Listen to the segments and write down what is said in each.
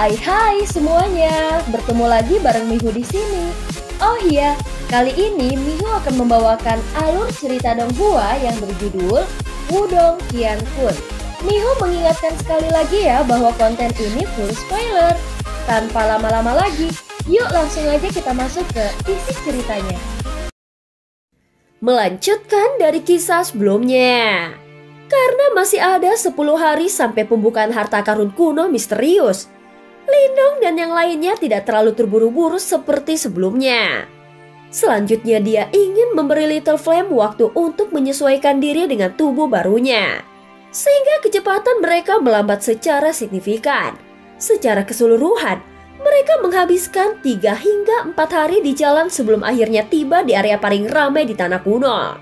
Hai semuanya, bertemu lagi bareng Mihu di sini. Oh iya, kali ini Mihu akan membawakan alur cerita Donghua yang berjudul Wudong Qiankun. Mihu mengingatkan sekali lagi ya bahwa konten ini full spoiler. Tanpa lama-lama lagi, yuk langsung aja kita masuk ke isi ceritanya. Melanjutkan dari kisah sebelumnya. Karena masih ada 10 hari sampai pembukaan harta karun kuno misterius, Lindong dan yang lainnya tidak terlalu terburu-buru seperti sebelumnya. Selanjutnya dia ingin memberi Little Flame waktu untuk menyesuaikan diri dengan tubuh barunya, sehingga kecepatan mereka melambat secara signifikan. Secara keseluruhan, mereka menghabiskan 3 hingga 4 hari di jalan sebelum akhirnya tiba di area paling ramai di tanah kuno.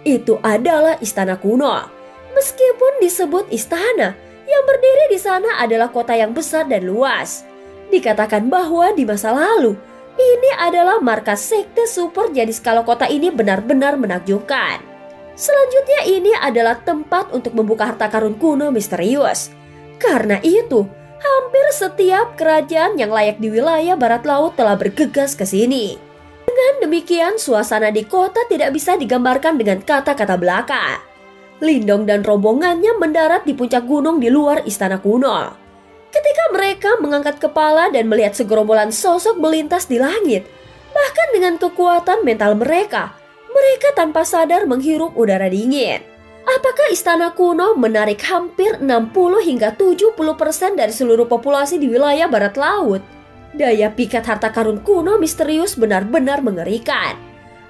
Itu adalah istana kuno. Meskipun disebut istana, yang berdiri di sana adalah kota yang besar dan luas. Dikatakan bahwa di masa lalu, ini adalah markas sekte super, jadi skala kota ini benar-benar menakjubkan. Selanjutnya ini adalah tempat untuk membuka harta karun kuno misterius. Karena itu, hampir setiap kerajaan yang layak di wilayah barat laut telah bergegas ke sini. Dengan demikian, suasana di kota tidak bisa digambarkan dengan kata-kata belaka. Lindong dan rombongannya mendarat di puncak gunung di luar istana kuno. Ketika mereka mengangkat kepala dan melihat segerombolan sosok melintas di langit, bahkan dengan kekuatan mental mereka tanpa sadar menghirup udara dingin. Apakah istana kuno menarik hampir 60 hingga 70% dari seluruh populasi di wilayah barat laut? Daya pikat harta karun kuno misterius benar-benar mengerikan.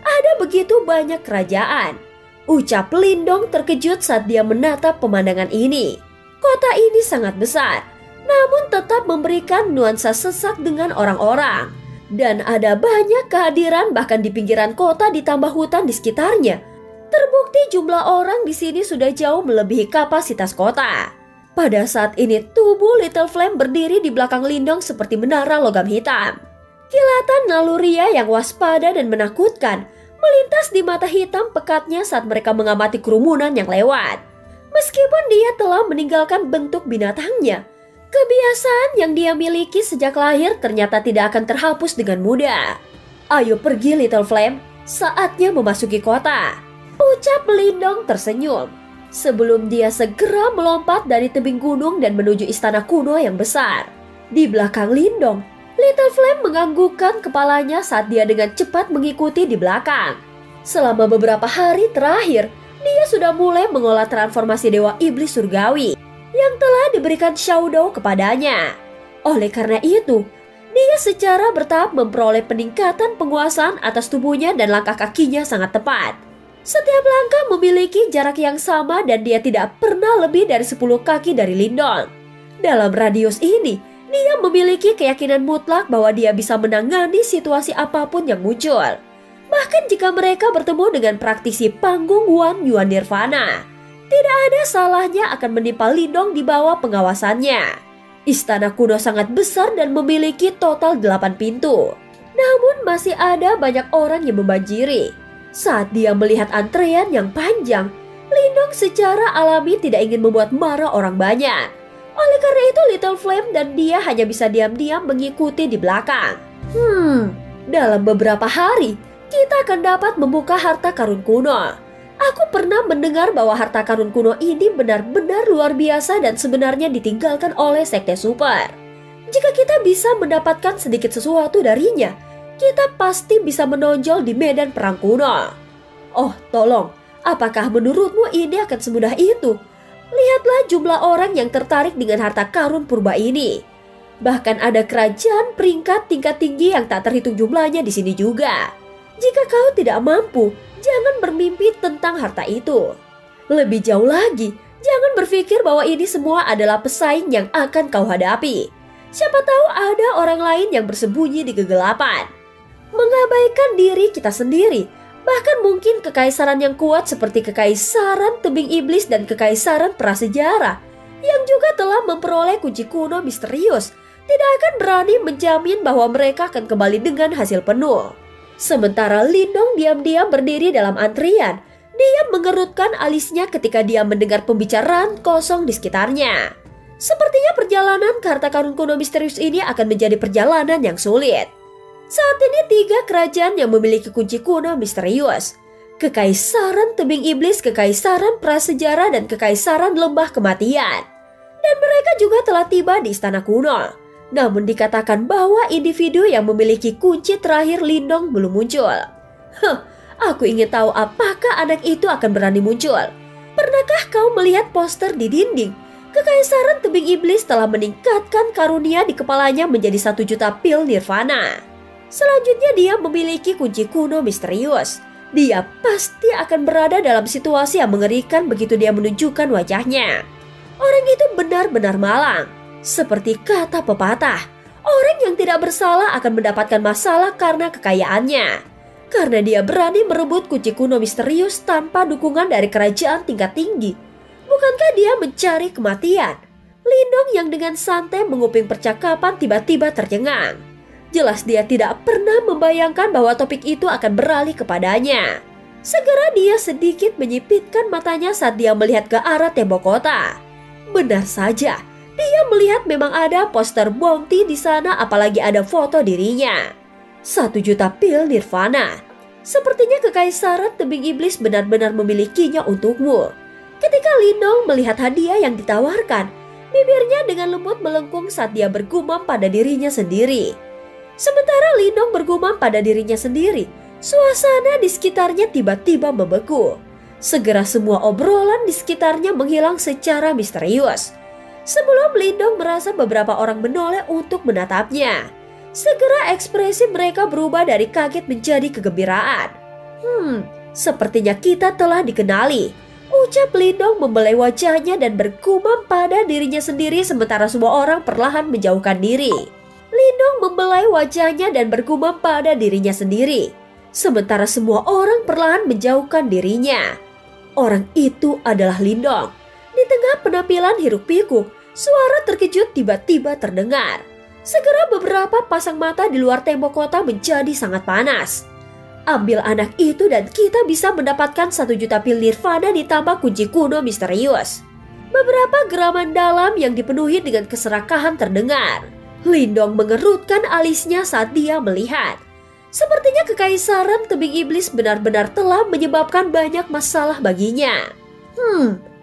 Ada begitu banyak kerajaan, ucap Lindong terkejut saat dia menatap pemandangan ini. Kota ini sangat besar, namun tetap memberikan nuansa sesak dengan orang-orang. Dan ada banyak kehadiran bahkan di pinggiran kota ditambah hutan di sekitarnya. Terbukti jumlah orang di sini sudah jauh melebihi kapasitas kota. Pada saat ini tubuh Little Flame berdiri di belakang Lindong seperti menara logam hitam. Kilatan naluriah yang waspada dan menakutkan melintas di mata hitam pekatnya saat mereka mengamati kerumunan yang lewat. Meskipun dia telah meninggalkan bentuk binatangnya, kebiasaan yang dia miliki sejak lahir ternyata tidak akan terhapus dengan mudah. Ayo pergi Little Flame, saatnya memasuki kota, ucap Lindong tersenyum. Sebelum dia segera melompat dari tebing gunung dan menuju istana kuno yang besar. Di belakang Lindong, Little Flame menganggukkan kepalanya saat dia dengan cepat mengikuti di belakang. Selama beberapa hari terakhir, dia sudah mulai mengolah transformasi Dewa Iblis Surgawi yang telah diberikan Shadow kepadanya. Oleh karena itu, dia secara bertahap memperoleh peningkatan penguasaan atas tubuhnya dan langkah kakinya sangat tepat. Setiap langkah memiliki jarak yang sama dan dia tidak pernah lebih dari 10 kaki dari Lindong. Dalam radius ini, dia memiliki keyakinan mutlak bahwa dia bisa menangani situasi apapun yang muncul. Bahkan jika mereka bertemu dengan praktisi panggung Wan Yuan Nirvana, tidak ada salahnya akan menimpa Lindong di bawah pengawasannya. Istana kuno sangat besar dan memiliki total 8 pintu. Namun masih ada banyak orang yang membanjiri. Saat dia melihat antrean yang panjang, Lindong secara alami tidak ingin membuat marah orang banyak. Oleh karena itu Little Flame dan dia hanya bisa diam-diam mengikuti di belakang. Dalam beberapa hari, kita akan dapat membuka harta karun kuno. Aku pernah mendengar bahwa harta karun kuno ini benar-benar luar biasa dan sebenarnya ditinggalkan oleh sekte super. Jika kita bisa mendapatkan sedikit sesuatu darinya, kita pasti bisa menonjol di medan perang kuno. Oh, tolong, apakah menurutmu ini akan semudah itu? Lihatlah jumlah orang yang tertarik dengan harta karun purba ini. Bahkan ada kerajaan peringkat tingkat tinggi yang tak terhitung jumlahnya di sini juga. Jika kau tidak mampu, jangan bermimpi tentang harta itu. Lebih jauh lagi, jangan berpikir bahwa ini semua adalah pesaing yang akan kau hadapi. Siapa tahu ada orang lain yang bersembunyi di kegelapan. Mengabaikan diri kita sendiri, bahkan mungkin kekaisaran yang kuat seperti kekaisaran tebing iblis dan kekaisaran prasejarah yang juga telah memperoleh kunci kuno misterius, tidak akan berani menjamin bahwa mereka akan kembali dengan hasil penuh. Sementara Lindong diam-diam berdiri dalam antrian, dia mengerutkan alisnya ketika dia mendengar pembicaraan kosong di sekitarnya. Sepertinya perjalanan ke harta karun kuno misterius ini akan menjadi perjalanan yang sulit. Saat ini 3 kerajaan yang memiliki kunci kuno misterius. Kekaisaran Tebing Iblis, Kekaisaran Prasejarah, dan Kekaisaran Lembah Kematian. Dan mereka juga telah tiba di istana kuno. Namun dikatakan bahwa individu yang memiliki kunci terakhir Lindong belum muncul. Aku ingin tahu apakah anak itu akan berani muncul. Pernahkah kau melihat poster di dinding? Kekaisaran Tebing Iblis telah meningkatkan karunia di kepalanya menjadi 1 juta pil nirvana. Selanjutnya dia memiliki kunci kuno misterius. Dia pasti akan berada dalam situasi yang mengerikan begitu dia menunjukkan wajahnya. Orang itu benar-benar malang. Seperti kata pepatah, orang yang tidak bersalah akan mendapatkan masalah karena kekayaannya. Karena dia berani merebut kunci kuno misterius tanpa dukungan dari kerajaan tingkat tinggi. Bukankah dia mencari kematian? Lindong yang dengan santai menguping percakapan tiba-tiba tercengang. Jelas dia tidak pernah membayangkan bahwa topik itu akan beralih kepadanya. Segera dia sedikit menyipitkan matanya saat dia melihat ke arah tembok kota. Benar saja, dia melihat memang ada poster bounty di sana, apalagi ada foto dirinya. 1 juta pil nirvana. Sepertinya Kekaisaran Tebing Iblis benar-benar memilikinya untukmu. Ketika Lindong melihat hadiah yang ditawarkan, bibirnya dengan lembut melengkung saat dia bergumam pada dirinya sendiri. Sementara Lindong bergumam pada dirinya sendiri, suasana di sekitarnya tiba-tiba membeku. Segera semua obrolan di sekitarnya menghilang secara misterius. Sebelum Lindong merasa beberapa orang menoleh untuk menatapnya. Segera ekspresi mereka berubah dari kaget menjadi kegembiraan. Sepertinya kita telah dikenali. Ucap Lindong membelai wajahnya dan bergumam pada dirinya sendiri sementara semua orang perlahan menjauhkan diri. Lindong membelai wajahnya dan bergumam pada dirinya sendiri. Sementara semua orang perlahan menjauhkan dirinya. Orang itu adalah Lindong. Di tengah penampilan hiruk-pikuk, suara terkejut tiba-tiba terdengar. Segera beberapa pasang mata di luar tembok kota menjadi sangat panas. Ambil anak itu dan kita bisa mendapatkan 1 juta pil nirvana ditambah kunci kuno misterius. Beberapa geraman dalam yang dipenuhi dengan keserakahan terdengar. Lindong mengerutkan alisnya saat dia melihat. Sepertinya Kekaisaran Tebing Iblis benar-benar telah menyebabkan banyak masalah baginya.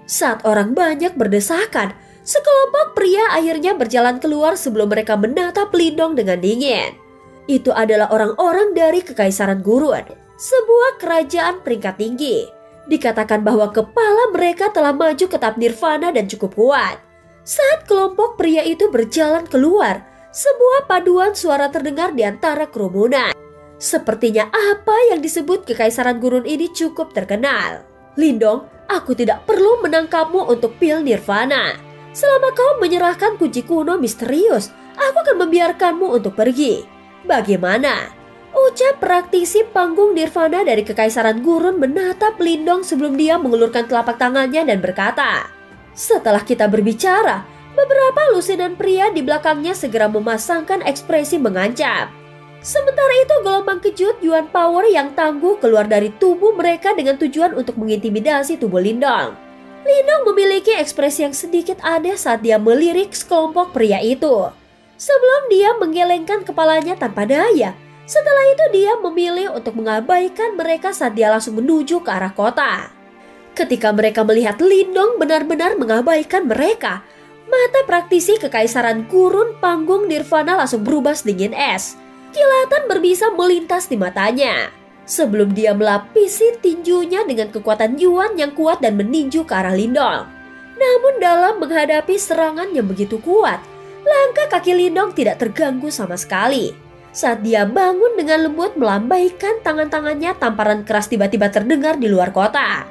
Saat orang banyak berdesakan, sekelompok pria akhirnya berjalan keluar sebelum mereka menatap Lindong dengan dingin. Itu adalah orang-orang dari Kekaisaran Gurun, sebuah kerajaan peringkat tinggi. Dikatakan bahwa kepala mereka telah maju ke tahap nirvana dan cukup kuat. Saat kelompok pria itu berjalan keluar, sebuah paduan suara terdengar di antara kerumunan. Sepertinya apa yang disebut Kekaisaran Gurun ini cukup terkenal. Lindong, aku tidak perlu menangkapmu untuk pil nirvana. Selama kau menyerahkan kunci kuno misterius, aku akan membiarkanmu untuk pergi. Bagaimana? Ucap praktisi panggung nirvana dari Kekaisaran Gurun menatap Lindong sebelum dia mengulurkan telapak tangannya dan berkata, "Setelah kita berbicara, beberapa lusinan pria di belakangnya segera memasangkan ekspresi mengancam. Sementara itu gelombang kejut Yuan Power yang tangguh keluar dari tubuh mereka dengan tujuan untuk mengintimidasi tubuh Lindong. Lindong memiliki ekspresi yang sedikit aneh saat dia melirik sekelompok pria itu. Sebelum dia menggelengkan kepalanya tanpa daya, setelah itu dia memilih untuk mengabaikan mereka saat dia langsung menuju ke arah kota. Ketika mereka melihat Lindong benar-benar mengabaikan mereka, mata praktisi Kekaisaran Gurun panggung nirvana langsung berubah sedingin es. Kilatan berbisa melintas di matanya. Sebelum dia melapisi tinjunya dengan kekuatan Yuan yang kuat dan meninju ke arah Lindong. Namun dalam menghadapi serangan yang begitu kuat, langkah kaki Lindong tidak terganggu sama sekali. Saat dia bangun dengan lembut melambaikan tangan-tangannya, tamparan keras tiba-tiba terdengar di luar kota.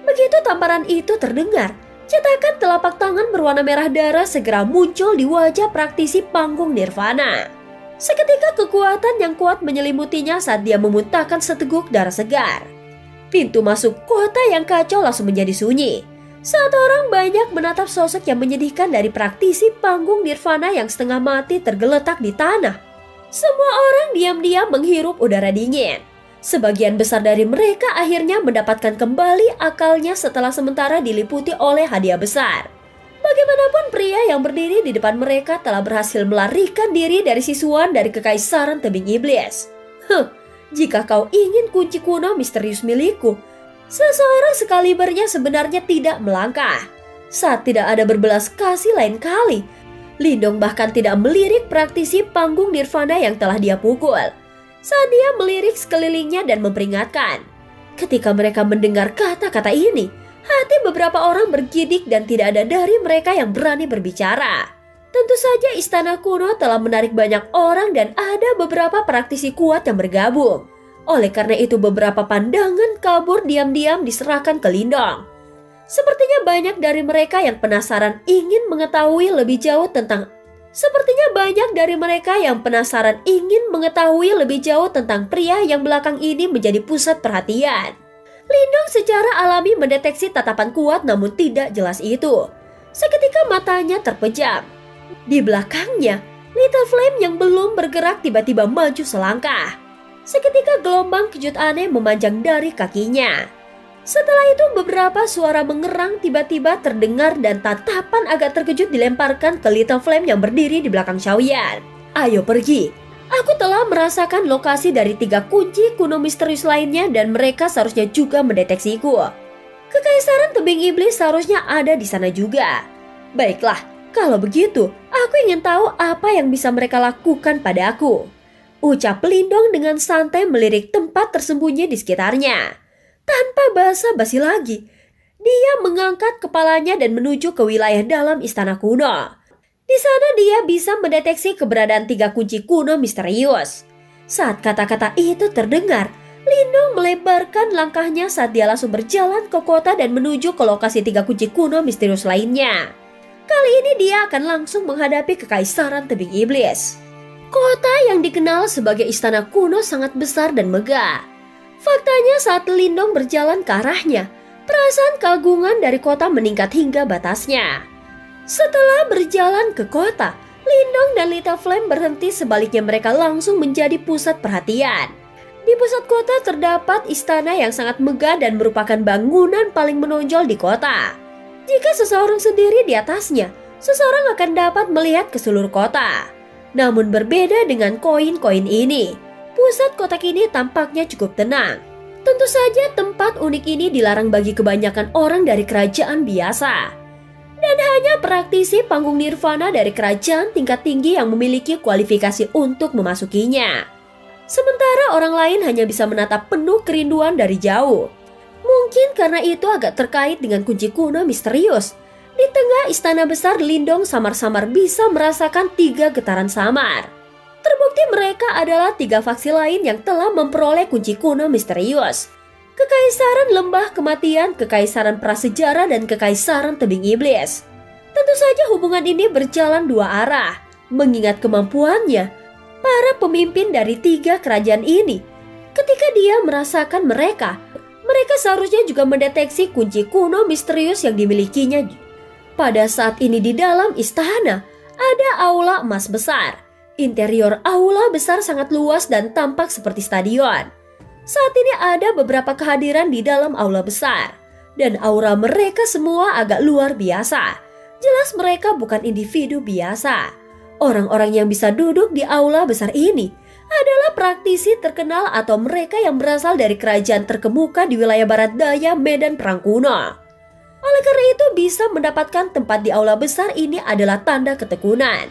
Begitu tamparan itu terdengar, cetakan telapak tangan berwarna merah darah segera muncul di wajah praktisi panggung nirvana. Seketika kekuatan yang kuat menyelimutinya saat dia memuntahkan seteguk darah segar. Pintu masuk kota yang kacau langsung menjadi sunyi. Saat orang banyak menatap sosok yang menyedihkan dari praktisi panggung nirvana yang setengah mati tergeletak di tanah. Semua orang diam-diam menghirup udara dingin. Sebagian besar dari mereka akhirnya mendapatkan kembali akalnya setelah sementara diliputi oleh hadiah besar. Bagaimanapun pria yang berdiri di depan mereka telah berhasil melarikan diri dari siswan dari kekaisaran tebing iblis. Jika kau ingin kunci kuno misterius milikku, seseorang sekalibernya sebenarnya tidak melangkah. Saat tidak ada berbelas kasih lain kali, Lindong bahkan tidak melirik praktisi panggung nirvana yang telah dia pukul. Saat dia melirik sekelilingnya dan memperingatkan. Ketika mereka mendengar kata-kata ini, hati beberapa orang bergidik dan tidak ada dari mereka yang berani berbicara. Tentu saja istana kuno telah menarik banyak orang dan ada beberapa praktisi kuat yang bergabung. Oleh karena itu beberapa pandangan kabur diam-diam diserahkan ke Lindong. Sepertinya banyak dari mereka yang penasaran ingin mengetahui lebih jauh tentang pria yang belakang ini menjadi pusat perhatian. Lindong secara alami mendeteksi tatapan kuat namun tidak jelas itu. Seketika matanya terpejam. Di belakangnya, Little Flame yang belum bergerak tiba-tiba maju selangkah. Seketika gelombang kejut aneh memanjang dari kakinya. Setelah itu beberapa suara mengerang tiba-tiba terdengar dan tatapan agak terkejut dilemparkan ke Little Flame yang berdiri di belakang Xiaoyan. Ayo pergi. Aku telah merasakan lokasi dari 3 kunci kuno misterius lainnya dan mereka seharusnya juga mendeteksiku. Kekaisaran tebing iblis seharusnya ada di sana juga. Baiklah, kalau begitu aku ingin tahu apa yang bisa mereka lakukan padaku. Ucap Lindong dengan santai melirik tempat tersembunyi di sekitarnya. Tanpa basa-basi lagi, dia mengangkat kepalanya dan menuju ke wilayah dalam istana kuno. Di sana dia bisa mendeteksi keberadaan 3 kunci kuno misterius. Saat kata-kata itu terdengar, Lindong melebarkan langkahnya saat dia langsung berjalan ke kota dan menuju ke lokasi 3 kunci kuno misterius lainnya. Kali ini dia akan langsung menghadapi kekaisaran tebing iblis. Kota yang dikenal sebagai istana kuno sangat besar dan megah. Faktanya saat Lindong berjalan ke arahnya, perasaan keagungan dari kota meningkat hingga batasnya. Setelah berjalan ke kota, Lindong dan Little Flame berhenti, sebaliknya mereka langsung menjadi pusat perhatian. Di pusat kota terdapat istana yang sangat megah dan merupakan bangunan paling menonjol di kota. Jika seseorang sendiri di atasnya, seseorang akan dapat melihat ke seluruh kota. Namun berbeda dengan koin-koin ini. Pusat kotak ini tampaknya cukup tenang. Tentu saja tempat unik ini dilarang bagi kebanyakan orang dari kerajaan biasa. Dan hanya praktisi panggung nirvana dari kerajaan tingkat tinggi yang memiliki kualifikasi untuk memasukinya. Sementara orang lain hanya bisa menatap penuh kerinduan dari jauh. Mungkin karena itu agak terkait dengan kunci kuno misterius. Di tengah istana besar, Lindong samar-samar bisa merasakan 3 getaran samar. Terbukti mereka adalah 3 faksi lain yang telah memperoleh kunci kuno misterius. Kekaisaran Lembah Kematian, Kekaisaran Prasejarah, dan Kekaisaran Tebing Iblis. Tentu saja hubungan ini berjalan 2 arah. Mengingat kemampuannya, para pemimpin dari 3 kerajaan ini, ketika dia merasakan mereka seharusnya juga mendeteksi kunci kuno misterius yang dimilikinya. Pada saat ini di dalam istana, ada aula emas besar. Interior aula besar sangat luas dan tampak seperti stadion. Saat ini ada beberapa kehadiran di dalam aula besar. Dan aura mereka semua agak luar biasa. Jelas mereka bukan individu biasa. Orang-orang yang bisa duduk di aula besar ini adalah praktisi terkenal atau mereka yang berasal dari kerajaan terkemuka di wilayah barat daya Medan Perang Kuno. Oleh karena itu bisa mendapatkan tempat di aula besar ini adalah tanda ketekunan.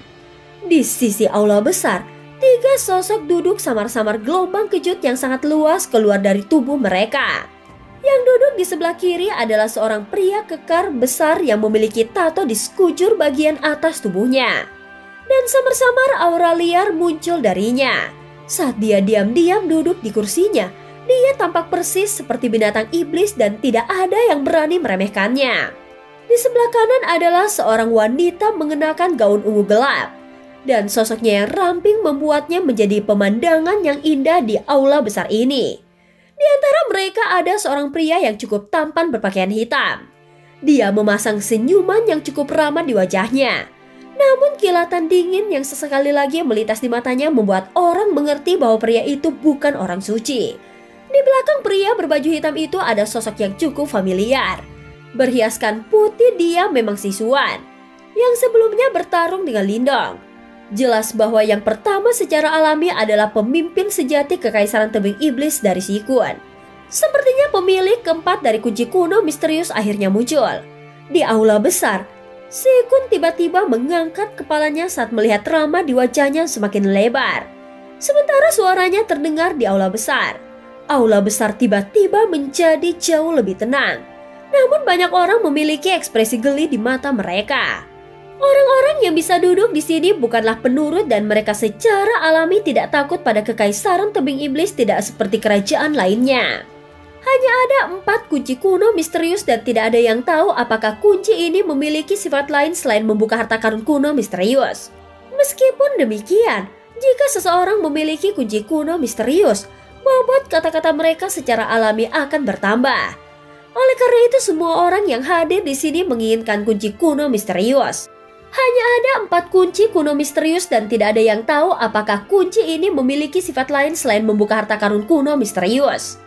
Di sisi aula besar, 3 sosok duduk samar-samar, gelombang kejut yang sangat luas keluar dari tubuh mereka. Yang duduk di sebelah kiri adalah seorang pria kekar besar yang memiliki tato di sekujur bagian atas tubuhnya. Dan samar-samar aura liar muncul darinya. Saat dia diam-diam duduk di kursinya, dia tampak persis seperti binatang iblis dan tidak ada yang berani meremehkannya. Di sebelah kanan adalah seorang wanita mengenakan gaun ungu gelap. Dan sosoknya yang ramping membuatnya menjadi pemandangan yang indah di aula besar ini. Di antara mereka ada seorang pria yang cukup tampan berpakaian hitam. Dia memasang senyuman yang cukup ramah di wajahnya. Namun kilatan dingin yang sesekali lagi melintas di matanya membuat orang mengerti bahwa pria itu bukan orang suci. Di belakang pria berbaju hitam itu ada sosok yang cukup familiar. Berhiaskan putih, dia memang siswan. yang sebelumnya bertarung dengan Lindong. Jelas bahwa yang pertama secara alami adalah pemimpin sejati Kekaisaran Tebing Iblis dari Sikun. Sepertinya pemilik keempat dari kunci kuno misterius akhirnya muncul. Di aula besar, Sikun tiba-tiba mengangkat kepalanya saat melihat rama di wajahnya semakin lebar. Sementara suaranya terdengar di aula besar. Aula besar tiba-tiba menjadi jauh lebih tenang. Namun banyak orang memiliki ekspresi geli di mata mereka. Orang-orang yang bisa duduk di sini bukanlah penurut dan mereka secara alami tidak takut pada Kekaisaran Tebing Iblis tidak seperti kerajaan lainnya. Hanya ada 4 kunci kuno misterius dan tidak ada yang tahu apakah kunci ini memiliki sifat lain selain membuka harta karun kuno misterius. Meskipun demikian, jika seseorang memiliki kunci kuno misterius, bobot kata-kata mereka secara alami akan bertambah. Oleh karena itu semua orang yang hadir di sini menginginkan kunci kuno misterius. Hanya ada 4 kunci kuno misterius dan tidak ada yang tahu apakah kunci ini memiliki sifat lain selain membuka harta karun kuno misterius.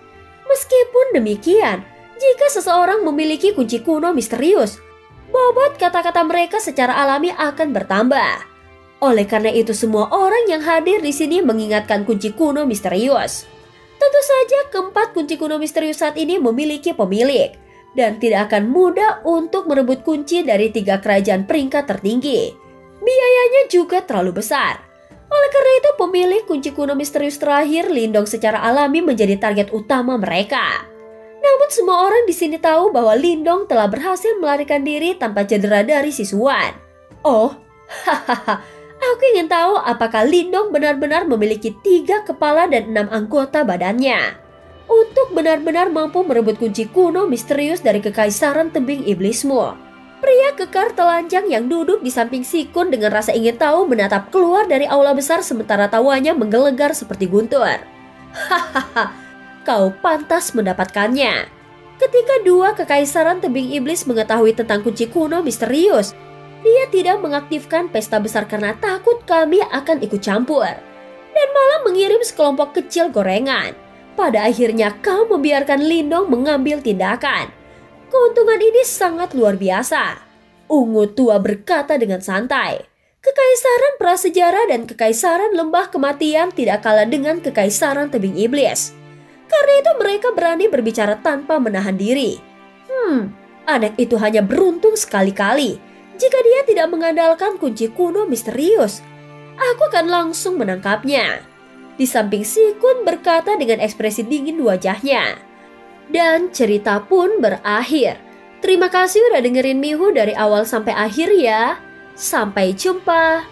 Meskipun demikian, jika seseorang memiliki kunci kuno misterius, bobot kata-kata mereka secara alami akan bertambah. Oleh karena itu semua orang yang hadir di sini mengingatkan kunci kuno misterius. Tentu saja keempat kunci kuno misterius saat ini memiliki pemilik dan tidak akan mudah untuk merebut kunci dari 3 kerajaan peringkat tertinggi. Biayanya juga terlalu besar. Oleh karena itu pemilik kunci kuno misterius terakhir Lindong secara alami menjadi target utama mereka. Namun semua orang di sini tahu bahwa Lindong telah berhasil melarikan diri tanpa cedera dari siswan. Oh, hahaha. Aku ingin tahu apakah Lindong benar-benar memiliki 3 kepala dan 6 anggota badannya untuk benar-benar mampu merebut kunci kuno misterius dari Kekaisaran Tebing Iblismu. Pria kekar telanjang yang duduk di samping Sikun dengan rasa ingin tahu menatap keluar dari aula besar sementara tawanya menggelegar seperti guntur. Hahaha, kau pantas mendapatkannya. Ketika 2 Kekaisaran Tebing Iblis mengetahui tentang kunci kuno misterius, dia tidak mengaktifkan pesta besar karena takut kami akan ikut campur dan malah mengirim sekelompok kecil gorengan. Pada akhirnya kau membiarkan Lindong mengambil tindakan. Keuntungan ini sangat luar biasa. Ungu tua berkata dengan santai. Kekaisaran prasejarah dan Kekaisaran Lembah Kematian tidak kalah dengan Kekaisaran Tebing Iblis. Karena itu mereka berani berbicara tanpa menahan diri. Anak itu hanya beruntung sekali-kali. Jika dia tidak mengandalkan kunci kuno misterius, aku akan langsung menangkapnya. Di samping Sikun berkata dengan ekspresi dingin di wajahnya. Dan cerita pun berakhir. Terima kasih udah dengerin Mihu dari awal sampai akhir ya. Sampai jumpa.